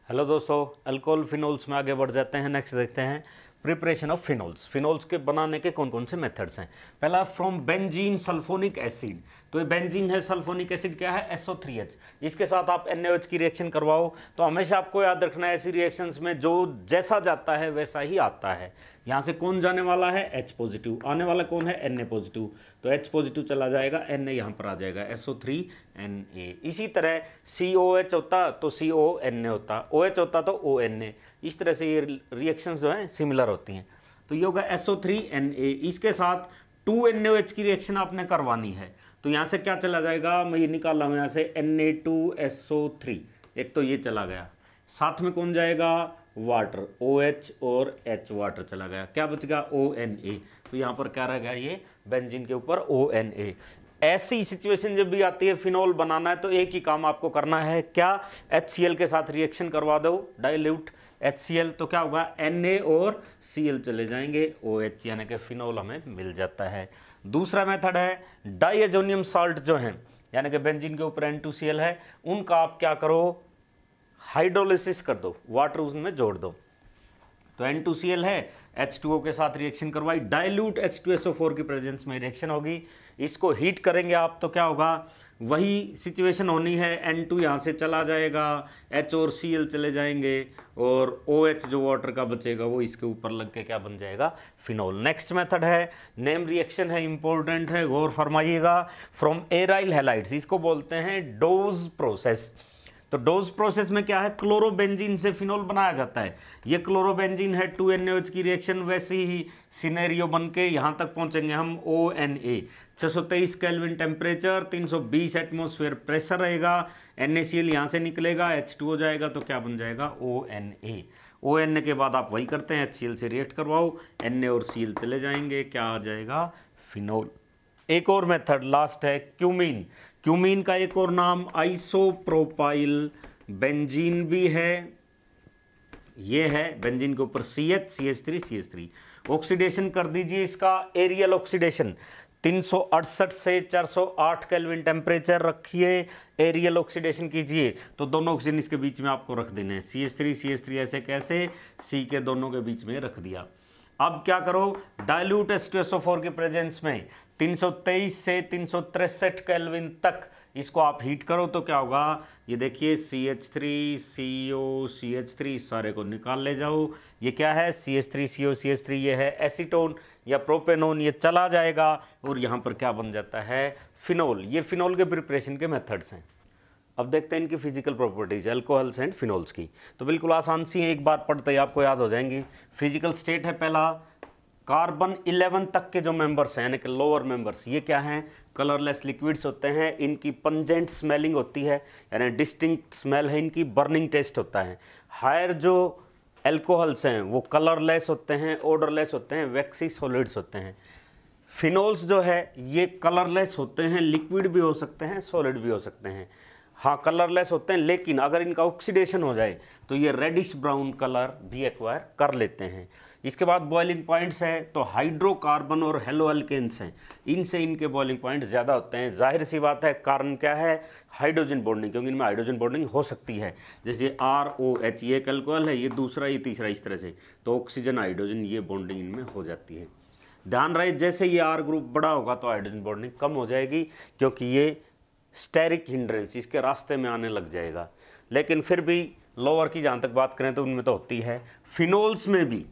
Hello दोस्तों, alcohol phenols में आगे बढ़ जाते हैं। नेक्स्ट देखते हैं प्रिपरेशन ऑफ फिनोल्स। फिनोल्स के बनाने के कौन कौन से मेथड्स हैं। पहला फ्रॉम बेंजीन सल्फोनिक एसिड। तो ये बेंजीन है, सल्फोनिक एसिड क्या है, SO3H। इसके साथ आप NaOH की रिएक्शन करवाओ तो हमेशा आपको याद रखना है ऐसी रिएक्शंस में जो जैसा जाता है वैसा ही आता है। यहाँ से कौन जाने वाला है, H पॉजिटिव। आने वाला कौन है, Na पॉजिटिव। तो H पॉजिटिव चला जाएगा, Na यहाँ पर आ जाएगा SO3Na। इसी तरह COH होता तो CONA होता, OH होता तो ONA। इस तरह से ये रिएक्शंस जो हैं सिमिलर होती हैं। तो ये होगा SO3Na। इसके साथ 2NaOH की रिएक्शन आपने करवानी है तो यहाँ से क्या चला जाएगा, मैं ये निकाल रहा हूँ यहाँ से Na2SO3। एक तो ये चला गया, साथ में कौन जाएगा, वाटर, OH और H, वाटर चला गया। क्या बच गया, ONA। तो यहाँ पर क्या रह गया, ये बेंजीन के ऊपर ONA। ऐसी सिचुएशन जब भी आती है फिनोल बनाना है तो एक ही काम आपको करना है, क्या, HCl के साथ रिएक्शन करवा दो, डाइल्यूट HCl। तो क्या होगा, Na और Cl चले जाएंगे, OH यानी कि फिनोल हमें मिल जाता है। दूसरा मेथड है डाइएजोनियम साल्ट जो है यानी कि बेंजीन के ऊपर N2Cl है, उनका आप क्या करो, हाइड्रोलिसिस कर दो, वाटर उसमें जोड़ दो। तो N2Cl है, H2O के साथ रिएक्शन करवाई, डाइल्यूट H2SO4 की प्रेजेंस में रिएक्शन होगी। इसको हीट करेंगे आप तो क्या होगा, वही सिचुएशन होनी है। N2 यहाँ से चला जाएगा, H और Cl चले जाएंगे और OH जो वाटर का बचेगा वो इसके ऊपर लग के क्या बन जाएगा, फिनोल। नेक्स्ट मेथड है, नेम रिएक्शन है, इंपॉर्टेंट है, गौर फरमाइएगा। फ्रॉम एराइल हैलाइड्स, इसको बोलते हैं डोज प्रोसेस। तो डोज प्रोसेस में क्या है, क्लोरोबेंजीन से फिनोल बनाया जाता है। ये क्लोरोबेंजीन है, 2NaOH की रिएक्शन, वैसे ही सिनेरियो बन के यहाँ तक पहुँचेंगे हम ONA। 623 kelvin temperature, 320 atmosphere pressure रहेगा। NaCl यहाँ से निकलेगा, H2O जाएगा तो क्या बन जाएगा, ONA। ONA के बाद आप वही करते हैं, HCl से रिएक्ट करवाओ, Na और Cl चले जाएंगे, क्या आ जाएगा, फिनोल। एक और मेथड लास्ट है क्यूमीन। क्यूमीन का एक और नाम आइसोप्रोपाइल बेंजीन भी है। ये है बेंजीन के ऊपर CH3 ऑक्सीडेशन कर दीजिए इसका, एरियल ऑक्सीडेशन 368 से 408 केल्विन टेम्परेचर रखिए, एरियल ऑक्सीडेशन कीजिए। तो दोनों ऑक्सीजन इसके बीच में आपको रख देने हैं, CH3 ऐसे कैसे, C के दोनों के बीच में रख दिया। अब क्या करो, डाइल्यूट H2SO4 के प्रेजेंस में 323 से 363 केल्विन तक इसको आप हीट करो तो क्या होगा, ये देखिए CH3 CO CH3 सारे को निकाल ले जाओ। ये क्या है, CH3 CO CH3, ये है एसीटोन या प्रोपेनोन, ये चला जाएगा और यहाँ पर क्या बन जाता है, फिनोल। ये फिनोल के प्रिपरेशन के मेथड्स हैं। अब देखते हैं इनकी physical properties alcohols and phenols की। तो बिल्कुल आसान सी है, एक बार पढ़ते ही आपको याद हो जाएंगी। फिजिकल स्टेट है पहला, कार्बन 11 तक के जो मेंबर्स हैं यानी कि लोअर मेंबर्स, ये क्या हैं, कलरलेस लिक्विड्स होते हैं। इनकी पंजेंट स्मेलिंग होती है यानी डिस्टिंक्ट स्मेल है इनकी, बर्निंग टेस्ट होता है। हायर जो एल्कोहल्स हैं वो कलरलेस होते हैं, ओडरलेस होते हैं, वैक्सी सॉलिड्स होते हैं। फिनोल्स जो है ये कलरलेस होते हैं, लिक्विड भी हो सकते हैं, सॉलिड भी हो सकते हैं। हाँ, कलरलेस होते हैं, लेकिन अगर इनका ऑक्सीडेशन हो जाए तो ये रेडिश ब्राउन कलर भी एक्वायर कर लेते हैं। इसके बाद बॉइलिंग पॉइंट्स है, तो हाइड्रोकार्बन और हेलो एल्केन्स हैं, इनसे इनके बॉइलिंग पॉइंट ज़्यादा होते हैं। जाहिर सी बात है, कारण क्या है, हाइड्रोजन बॉन्डिंग, क्योंकि इनमें हाइड्रोजन बॉन्डिंग हो सकती है। जैसे ROH, ये एक अल्कोहल है, ये दूसरा, ये तीसरा, इस तरह से, तो ऑक्सीजन हाइड्रोजन ये बॉन्डिंग इनमें हो जाती है। ध्यान रहे, जैसे ये R ग्रुप बड़ा होगा तो हाइड्रोजन बॉन्डिंग कम हो जाएगी, क्योंकि ये स्टेरिक हिंड्रेंस इसके रास्ते में आने लग जाएगा। लेकिन फिर भी लोअर की जहाँ तक बात करें तो उनमें तो होती है। फिनोल्स में भी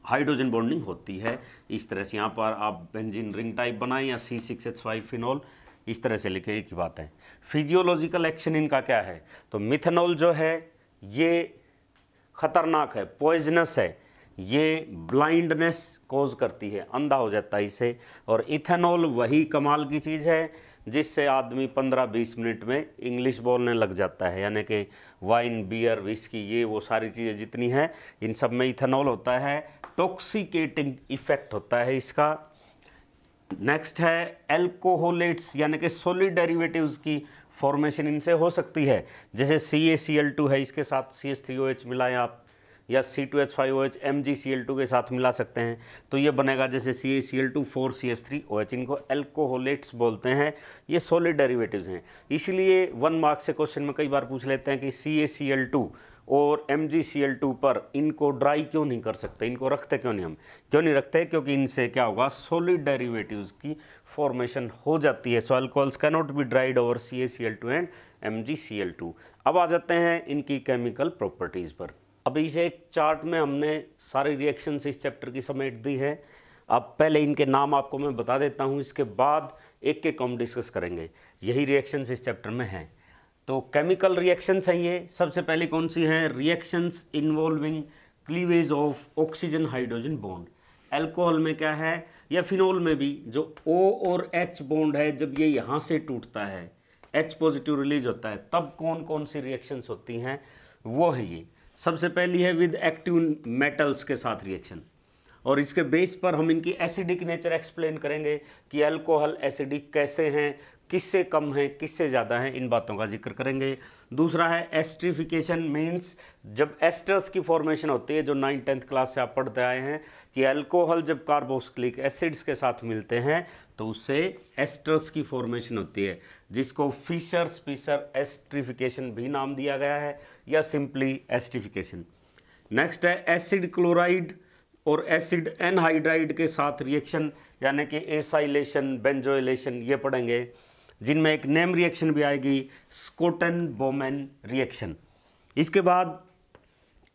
हाइड्रोजन बॉन्डिंग होती है। इस तरह से यहाँ पर आप बेंजीन रिंग टाइप बनाएं या C6H5 फिनोल, इस तरह से लिखे, एक ही बात है। फिजियोलॉजिकल एक्शन इनका क्या है, तो मिथेनॉल जो है ये खतरनाक है, पॉइजनस है, ये ब्लाइंडनेस कॉज करती है, अंधा हो जाता है इससे। और इथेनॉल वही कमाल की चीज़ है जिससे आदमी 15-20 मिनट में इंग्लिश बोलने लग जाता है, यानी कि वाइन, बियर, विस्की, ये वो सारी चीज़ें जितनी हैं इन सब में इथेनॉल होता है। टॉक्सिकेटिंग इफेक्ट होता है इसका। नेक्स्ट है एल्कोहोलेट्स यानी कि सॉलिड डेरिवेटिव्स की फॉर्मेशन इनसे हो सकती है। जैसे CaCl2 है, इसके साथ CH3OH मिलाएं आप, या C2H5OH MgCl2 के साथ मिला सकते हैं तो ये बनेगा जैसे CaCl2 4CH3OH। इनको एल्कोहोलेट्स बोलते हैं, ये सॉलिड डेरिवेटिव्स हैं। इसलिए 1 मार्क्स से क्वेश्चन में कई बार पूछ लेते हैं कि CaCl2 और MgCl2 पर इनको ड्राई क्यों नहीं कर सकते, इनको रखते क्यों नहीं, हम क्यों नहीं रखते, क्योंकि इनसे क्या होगा, सॉलिड डेरिवेटिव्स की फॉर्मेशन हो जाती है। So alcohols cannot be dried over CaCl2 and MgCl2। अब आ जाते हैं इनकी केमिकल प्रॉपर्टीज़ पर। अभी इसे एक चार्ट में हमने सारी रिएक्शंस इस चैप्टर की समेट दी है। अब पहले इनके नाम आपको मैं बता देता हूँ, इसके बाद एक एक हम डिस्कस करेंगे। यही रिएक्शंस इस चैप्टर में हैं। तो केमिकल रिएक्शंस हैं ये। सबसे पहले कौन सी है, reactions involving cleavage of oxygen hydrogen bond. Alcohol में क्या है, या फिनोल में भी, जो O और H बॉन्ड है, जब ये यहाँ से टूटता है, H पॉजिटिव रिलीज होता है, तब कौन कौन सी रिएक्शंस होती हैं, वो है ये। सबसे पहली है विद एक्टिव मेटल्स के साथ रिएक्शन, और इसके बेस पर हम इनकी एसिडिक नेचर एक्सप्लेन करेंगे कि अल्कोहल एसिडिक कैसे हैं, किससे कम है, किससे ज़्यादा है, इन बातों का जिक्र करेंगे। दूसरा है एस्ट्रिफिकेशन, मीन्स जब एस्टर्स की फॉर्मेशन होती है, जो 9th-10th क्लास से आप पढ़ते आए हैं कि अल्कोहल जब कार्बोक्सिलिक एसिड्स के साथ मिलते हैं तो उससे एस्टर्स की फॉर्मेशन होती है, जिसको फिशर एस्ट्रिफिकेशन भी नाम दिया गया है, या सिंपली एस्ट्रिफिकेशन। नेक्स्ट है एसिड क्लोराइड और एसिड एनहाइड्राइड के साथ रिएक्शन, यानी कि एसाइलेशन, बेंजोइलेशन, ये पढ़ेंगे, जिनमें एक नेम रिएक्शन भी आएगी, स्कोटन-बोमेन रिएक्शन। इसके बाद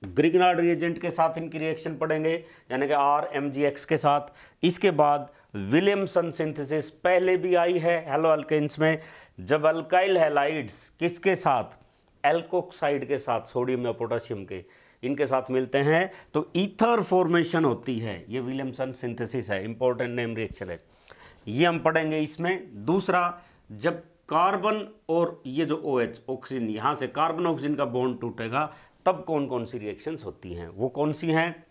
ग्रिग्नार्ड रिएजेंट के साथ इनकी रिएक्शन पढ़ेंगे, यानी कि RMgX के साथ। इसके बाद विलियमसन सिंथेसिस पहले भी आई है हेलो अल्केन्स में, जब अल्काइल हैलाइड्स किसके साथ, एल्कोक्साइड के साथ, सोडियम या पोटाशियम के, इनके साथ मिलते हैं तो ईथर फॉर्मेशन होती है। ये विलियमसन सिंथेसिस है, इंपॉर्टेंट नेम रिएक्शन है, ये हम पढ़ेंगे इसमें। दूसरा, जब कार्बन और ये जो OH ऑक्सीजन, यहाँ से कार्बन ऑक्सीजन का बॉन्ड टूटेगा, तब कौन कौन सी रिएक्शंस होती हैं, वो कौन सी हैं,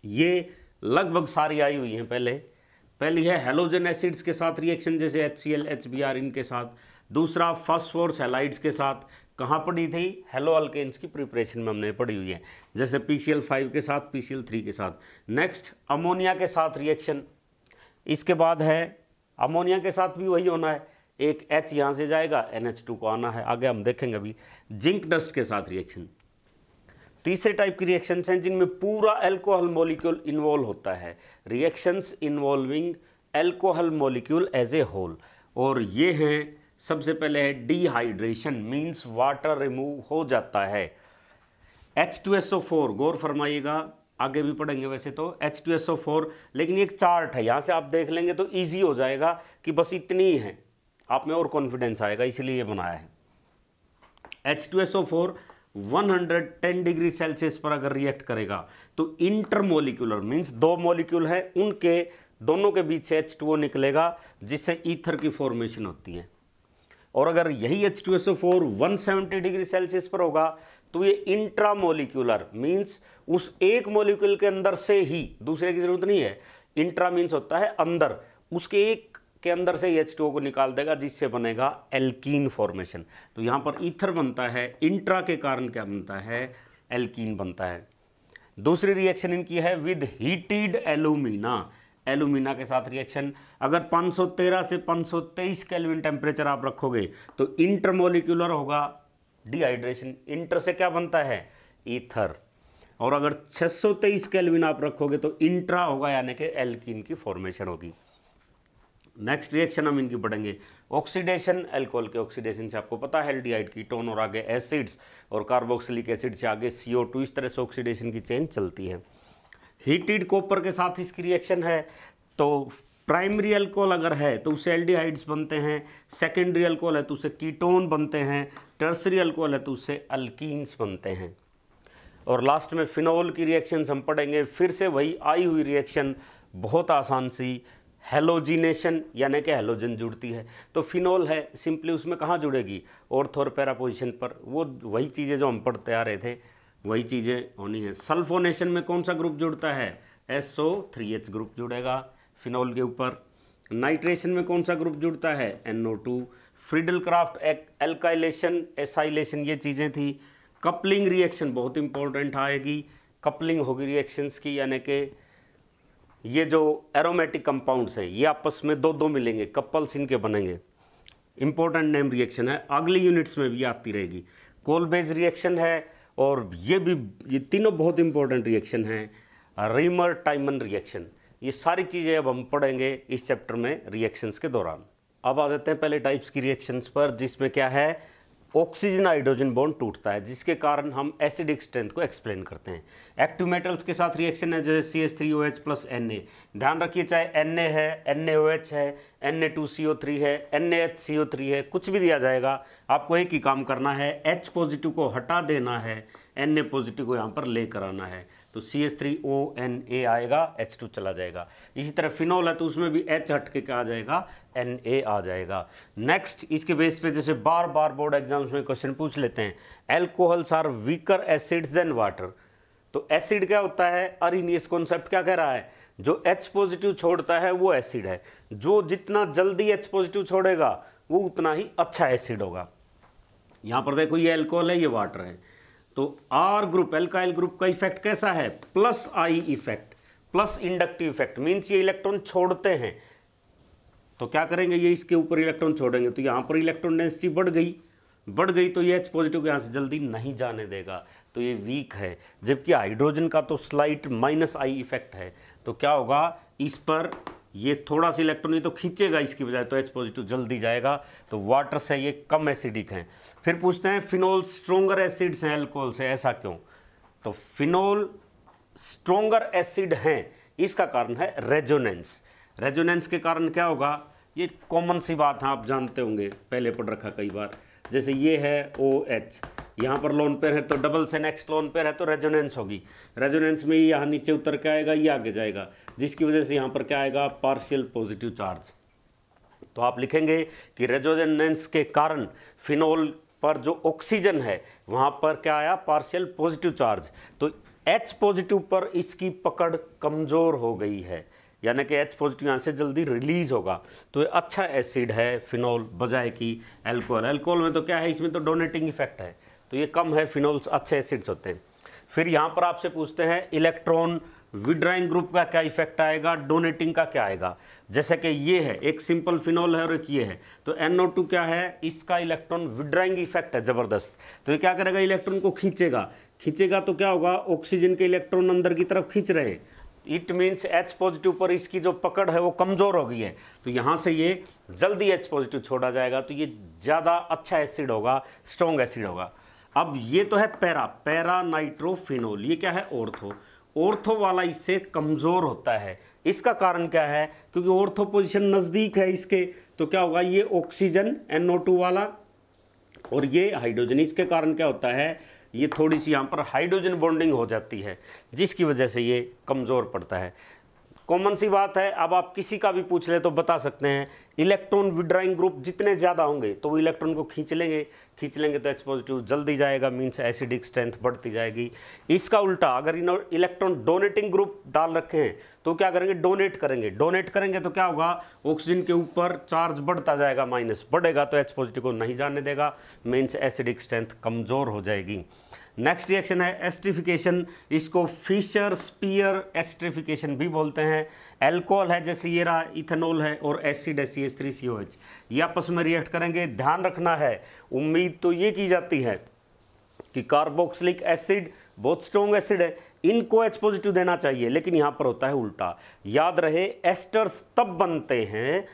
ये लगभग सारी आई हुई हैं। पहली है हेलोजन एसिड्स के साथ रिएक्शन, जैसे HCl, HBr इनके साथ। दूसरा फास्फोरस हैलाइड्स के साथ, कहाँ पढ़ी थी, हेलो अल्केन्स की प्रिपरेशन में हमने पढ़ी हुई है, जैसे PCl5 के साथ, PCl3 के साथ। नेक्स्ट अमोनिया के साथ रिएक्शन। इसके बाद है अमोनिया के साथ भी वही होना है, एक H यहाँ से जाएगा, NH2 को आना है, आगे हम देखेंगे अभी। जिंक डस्ट के साथ रिएक्शन। तीसरे टाइप की रिएक्शंस हैं जिनमें पूरा अल्कोहल मॉलिक्यूल इन्वॉल्व होता है, reactions involving alcohol molecule as a whole, और ये हैं, सबसे पहले है डिहाइड्रेशन, मींस वाटर रिमूव हो जाता है। H2SO4, गौर फरमाइएगा, आगे भी पढ़ेंगे वैसे तो H2SO4, लेकिन एक चार्ट है, यहाँ से आप देख लेंगे तो ईजी हो जाएगा कि बस इतनी ही है, आप में और कॉन्फिडेंस आएगा, इसलिए ये बनाया है। H2SO4 110 डिग्री सेल्सियस पर अगर रिएक्ट करेगा तो इंटरमोलिकुलर, मींस दो मॉलिक्यूल है, उनके दोनों के बीच से H2O निकलेगा, जिससे ईथर की फॉर्मेशन होती है। और अगर यही H2SO4 170 डिग्री सेल्सियस पर होगा तो ये इंट्रामोलिकुलर, मींस उस एक मॉलिक्यूल के अंदर से ही, दूसरे की जरूरत नहीं है, इंट्रा मींस होता है अंदर, उसके एक के अंदर से H2O को निकाल देगा, जिससे बनेगा एल्कीन फॉर्मेशन। तो यहाँ पर ईथर बनता है, इंट्रा के कारण क्या बनता है, एल्कीन बनता है। दूसरी रिएक्शन इनकी है विद हीटेड एल्यूमिना, एल्यूमिना के साथ रिएक्शन। अगर 513 से 523 केल्विन टेम्परेचर आप रखोगे तो इंटरमोलिकुलर होगा, डिहाइड्रेशन, इंटर से क्या बनता है, ईथर। और अगर 623 केल्विन आप रखोगे तो इंट्रा होगा, यानी कि एल्कीन की फॉर्मेशन होगी। नेक्स्ट रिएक्शन हम इनकी पढ़ेंगे, ऑक्सीडेशन, अल्कोहल के ऑक्सीडेशन से आपको पता है एल्डिहाइड कीटोन, और आगे एसिड्स, और कार्बोक्सिलिक एसिड से आगे CO2, इस तरह से ऑक्सीडेशन की चेन चलती है। हीटेड कॉपर के साथ इसकी रिएक्शन है, तो प्राइमरी अल्कोहल अगर है तो उससे एल्डिहाइड्स बनते हैं, सेकेंडरी अल्कोहल है तो उससे कीटोन बनते हैं, टर्सरी अल्कोहल है तो उससे अल्कीन्स बनते हैं। और लास्ट में फिनोल की रिएक्शंस हम पढ़ेंगे, फिर से वही आई हुई रिएक्शन, बहुत आसान सी, हेलोजिनेशन, यानी कि हेलोजन जुड़ती है, तो फिनोल है, सिंपली उसमें कहाँ जुड़ेगी, ऑर्थो और पैरा पोजिशन पर, वो वही चीज़ें जो हम पढ़ते आ रहे थे वही चीज़ें होनी है। सल्फोनेशन में कौन सा ग्रुप जुड़ता है, SO3H ग्रुप जुड़ेगा फिनोल के ऊपर। नाइट्रेशन में कौन सा ग्रुप जुड़ता है, NO2। Friedel craft alkylation, acylation, ये चीज़ें थी। कपलिंग रिएक्शन बहुत इंपॉर्टेंट आएगी, कपलिंग होगी रिएक्शंस की, यानी कि ये जो एरोमेटिक कंपाउंड्स हैं ये आपस में दो दो मिलेंगे, कपल्स इनके बनेंगे, इंपॉर्टेंट नेम रिएक्शन है, अगली यूनिट्स में भी आती रहेगी। कोलबेज रिएक्शन है, और ये तीनों बहुत इंपॉर्टेंट रिएक्शन हैं। रीमर टाइमन रिएक्शन, ये सारी चीज़ें अब हम पढ़ेंगे इस चैप्टर में रिएक्शंस के दौरान। अब आ जाते हैं पहले टाइप्स की रिएक्शंस पर, जिसमें क्या है, ऑक्सीजन हाइड्रोजन बॉन्ड टूटता है, जिसके कारण हम एसिडिक स्ट्रेंथ को एक्सप्लेन करते हैं। एक्टिव मेटल्स के साथ रिएक्शन है जैसे CH3OH प्लस Na। ध्यान रखिए, चाहे Na है, NaOH है, Na2CO3 है, NaHCO3 है, कुछ भी दिया जाएगा, आपको एक ही काम करना है, H पॉजिटिव को हटा देना है, Na पॉजिटिव को यहाँ पर लेकर आना है। तो CH3ONA आएगा, H2 चला जाएगा। इसी तरह फिनॉल है तो उसमें भी H हट के क्या आ जाएगा, Na आ जाएगा। नेक्स्ट, इसके बेस पे जैसे बार बार बोर्ड एग्जाम्स में क्वेश्चन पूछ लेते हैं, alcohols are weaker acids than water. तो एसिड क्या होता है, अरिनियस कॉन्सेप्ट क्या कह रहा है, जो H पॉजिटिव छोड़ता है वो एसिड है, जो जितना जल्दी H पॉजिटिव छोड़ेगा वो उतना ही अच्छा एसिड होगा। यहाँ पर देखो, ये एल्कोहल है, ये वाटर है, तो R ग्रुप एल्काइल ग्रुप का इफेक्ट कैसा है, plus I effect, plus inductive effect, means ये इलेक्ट्रॉन छोड़ते हैं, तो क्या करेंगे, ये इसके ऊपर इलेक्ट्रॉन छोड़ेंगे, तो यहाँ पर इलेक्ट्रॉन डेंसिटी बढ़ गई तो ये H पॉजिटिव के यहाँ से जल्दी नहीं जाने देगा, तो ये वीक है। जबकि हाइड्रोजन का तो स्लाइट माइनस I इफेक्ट है, तो क्या होगा, इस पर ये थोड़ा सा इलेक्ट्रॉन ही तो खींचेगा इसकी बजाय, तो H पॉजिटिव जल्दी जाएगा, तो वाटर से ये कम एसिडिक हैं। फिर पूछते हैं, फिनोल स्ट्रोंगर एसिड्स हैं एल्कोहल से, ऐसा क्यों? तो फिनोल स्ट्रोंगर एसिड हैं, इसका कारण है रेजोनेंस। रेजोनेंस के कारण क्या होगा, ये कॉमन सी बात है, आप जानते होंगे, पहले पढ़ रखा कई बार। जैसे ये है OH, यहाँ पर लोन पेयर है तो डबल से नेक्स्ट लोन पेयर है तो रेजोनेंस होगी। रेजोनेंस में यहाँ नीचे उतर के आएगा, ये आगे जाएगा, जिसकी वजह से यहाँ पर क्या आएगा, पार्शियल पॉजिटिव चार्ज। तो आप लिखेंगे कि रेजोनेंस के कारण फिनोल पर जो ऑक्सीजन है वहाँ पर क्या आया, पार्शियल पॉजिटिव चार्ज। तो H पॉजिटिव पर इसकी पकड़ कमज़ोर हो गई है, यानी कि H पॉजिटिव यहाँ से जल्दी रिलीज होगा, तो ये अच्छा एसिड है फिनोल बजाय कि एल्कोहल। एल्कोहल में तो क्या है, इसमें तो डोनेटिंग इफेक्ट है, तो ये कम है, फिनोल्स अच्छे एसिड्स होते हैं। फिर यहाँ पर आपसे पूछते हैं, इलेक्ट्रॉन विड्राइंग ग्रुप का क्या इफेक्ट आएगा, डोनेटिंग का क्या आएगा। जैसे कि ये है, एक सिंपल फिनोल है और एक ये है, तो NO2 क्या है, इसका इलेक्ट्रॉन विड्राइंग इफेक्ट है ज़बरदस्त, तो ये क्या करेगा, इलेक्ट्रॉन को खींचेगा तो क्या होगा, ऑक्सीजन के इलेक्ट्रॉन अंदर की तरफ खींच रहे हैं, इट मीन्स H पॉजिटिव पर इसकी जो पकड़ है वो कमज़ोर हो गई है, तो यहाँ से ये जल्दी H पॉजिटिव छोड़ा जाएगा, तो ये ज़्यादा अच्छा एसिड होगा, स्ट्रॉन्ग एसिड होगा। अब ये तो है पैरा नाइट्रोफिनोल, ये क्या है, ऑर्थो वाला इससे कमज़ोर होता है। इसका कारण क्या है, क्योंकि ऑर्थो पोजीशन नज़दीक है इसके, तो क्या होगा, ये ऑक्सीजन NO2 वाला और ये हाइड्रोजन, इसके कारण क्या होता है, ये थोड़ी सी यहाँ पर हाइड्रोजन बॉन्डिंग हो जाती है, जिसकी वजह से ये कमज़ोर पड़ता है। कॉमन सी बात है, अब आप किसी का भी पूछ ले तो बता सकते हैं, इलेक्ट्रॉन विड्राइंग ग्रुप जितने ज़्यादा होंगे तो वो इलेक्ट्रॉन को खींच लेंगे तो H पॉजिटिव जल्दी जाएगा, मीन्स एसिडिक स्ट्रेंथ बढ़ती जाएगी। इसका उल्टा, अगर इलेक्ट्रॉन डोनेटिंग ग्रुप डाल रखे हैं तो क्या करेंगे, डोनेट करेंगे तो क्या होगा, ऑक्सीजन के ऊपर चार्ज बढ़ता जाएगा, माइनस बढ़ेगा तो H पॉजिटिव को नहीं जाने देगा, मीन्स एसिडिक स्ट्रेंथ कमज़ोर हो जाएगी। नेक्स्ट रिएक्शन है एस्ट्रिफिकेशन, इसको फिशर स्पीयर एस्ट्रिफिकेशन भी बोलते हैं। एल्कोहल है, जैसे ये रहा, इथेनॉल है, और एसिड है CH3COH, ये आपस में रिएक्ट करेंगे। ध्यान रखना है, उम्मीद तो ये की जाती है कि कार्बोक्सिलिक एसिड बहुत स्ट्रॉन्ग एसिड है, इनको H पॉजिटिव देना चाहिए, लेकिन यहाँ पर होता है उल्टा। याद रहे, एस्टर्स तब बनते हैं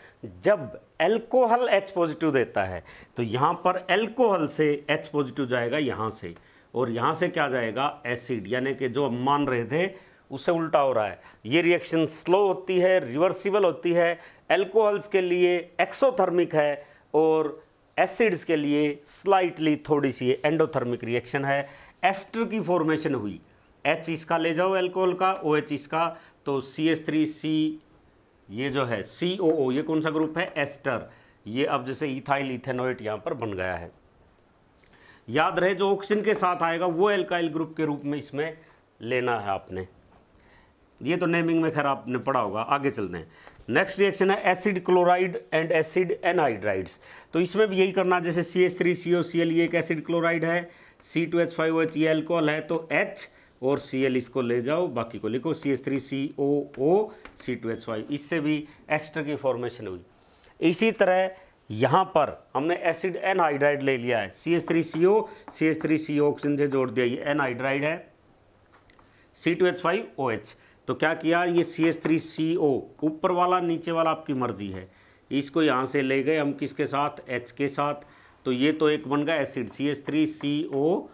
जब एल्कोहल H पॉजिटिव देता है, तो यहाँ पर एल्कोहल से H पॉजिटिव जाएगा यहाँ से, और यहाँ से क्या जाएगा, एसिड, यानी कि जो हम मान रहे थे उससे उल्टा हो रहा है। ये रिएक्शन स्लो होती है, रिवर्सिबल होती है, एल्कोहल्स के लिए एक्सोथर्मिक है और एसिड्स के लिए स्लाइटली थोड़ी सी एंडोथर्मिक रिएक्शन है। एस्टर की फॉर्मेशन हुई, H इसका ले जाओ एल्कोहल का, OH इसका, तो CH3C ये जो है COO, ये कौन सा ग्रुप है, एस्टर, ये अब जैसे इथाइल इथेनोएट यहाँ पर बन गया है। याद रहे, जो ऑक्सीजन के साथ आएगा वो एल्काइल ग्रुप के रूप में इसमें लेना है आपने, ये तो नेमिंग में खैर आपने पढ़ा होगा। आगे चलते हैं, नेक्स्ट रिएक्शन है acid chloride and acid anhydrides. तो इसमें भी यही करना, जैसे CH3COCl ये एक एसिड क्लोराइड है, C2H5OH ये अल्कोहल है, तो H और Cl इसको ले जाओ, बाकी को लिखो CH3COO C2H5, इससे भी एस्टर की फॉर्मेशन हुई। इसी तरह यहाँ पर हमने एसिड एनहाइड्राइड ले लिया है, CH3CO CH3CO ऑक्सीजन से जोड़ दिया, ये एनहाइड्राइड है, C2H5OH। तो क्या किया, ये CH3CO ऊपर वाला नीचे वाला आपकी मर्जी है, इसको यहाँ से ले गए हम किसके साथ, H के साथ। तो ये तो एक बन गया एसिड CH3CO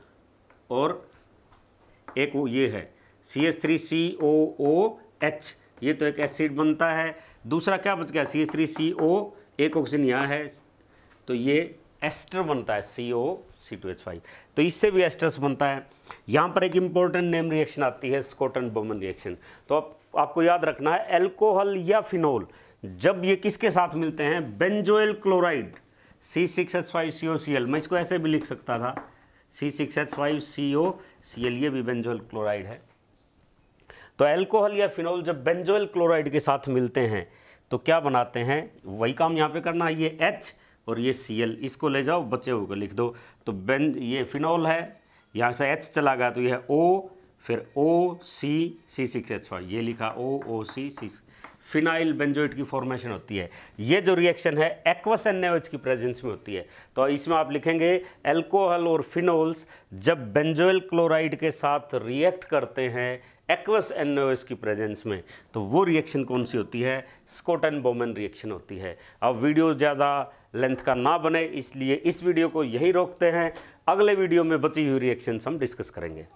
और एक ये है CH3COOH, ये तो एक एसिड बनता है। दूसरा क्या बच गया, CH3CO, एक ऑक्सीजन यहाँ है, तो ये एस्टर बनता है CO C2H5। तो इससे भी एस्टर्स बनता है। यहाँ पर एक इम्पोर्टेंट नेम रिएक्शन आती है स्कॉटन बोमन रिएक्शन। तो आपको याद रखना है, एल्कोहल या फिनोल जब ये किसके साथ मिलते हैं, बेंजोइल क्लोराइड C6H5COCl, मैं इसको ऐसे भी लिख सकता था C6H5COCl, ये भी बेंजोइल क्लोराइड है। तो एल्कोहल या फिनोल जब बेंजोइल क्लोराइड के साथ मिलते हैं तो क्या बनाते हैं, वही काम यहाँ पे करना है, ये H और ये Cl, इसको ले जाओ बचे हुए को लिख दो। तो ये फिनोल है, यहाँ से H चला गया तो यह O, फिर OC6H5, ये लिखा OOC6, फिनाइल बेंजोइट की फॉर्मेशन होती है। ये जो रिएक्शन है एक्वस NaOH की प्रेजेंस में होती है। तो इसमें आप लिखेंगे एल्कोहल और फिनोल्स जब बेंजोइल क्लोराइड के साथ रिएक्ट करते हैं एक्वस NaOH की प्रेजेंस में, तो वो रिएक्शन कौन सी होती है, स्कॉटन बोमन रिएक्शन होती है। अब वीडियो ज़्यादा लेंथ का ना बने, इसलिए इस वीडियो को यहीं रोकते हैं। अगले वीडियो में बची हुई रिएक्शंस हम डिस्कस करेंगे।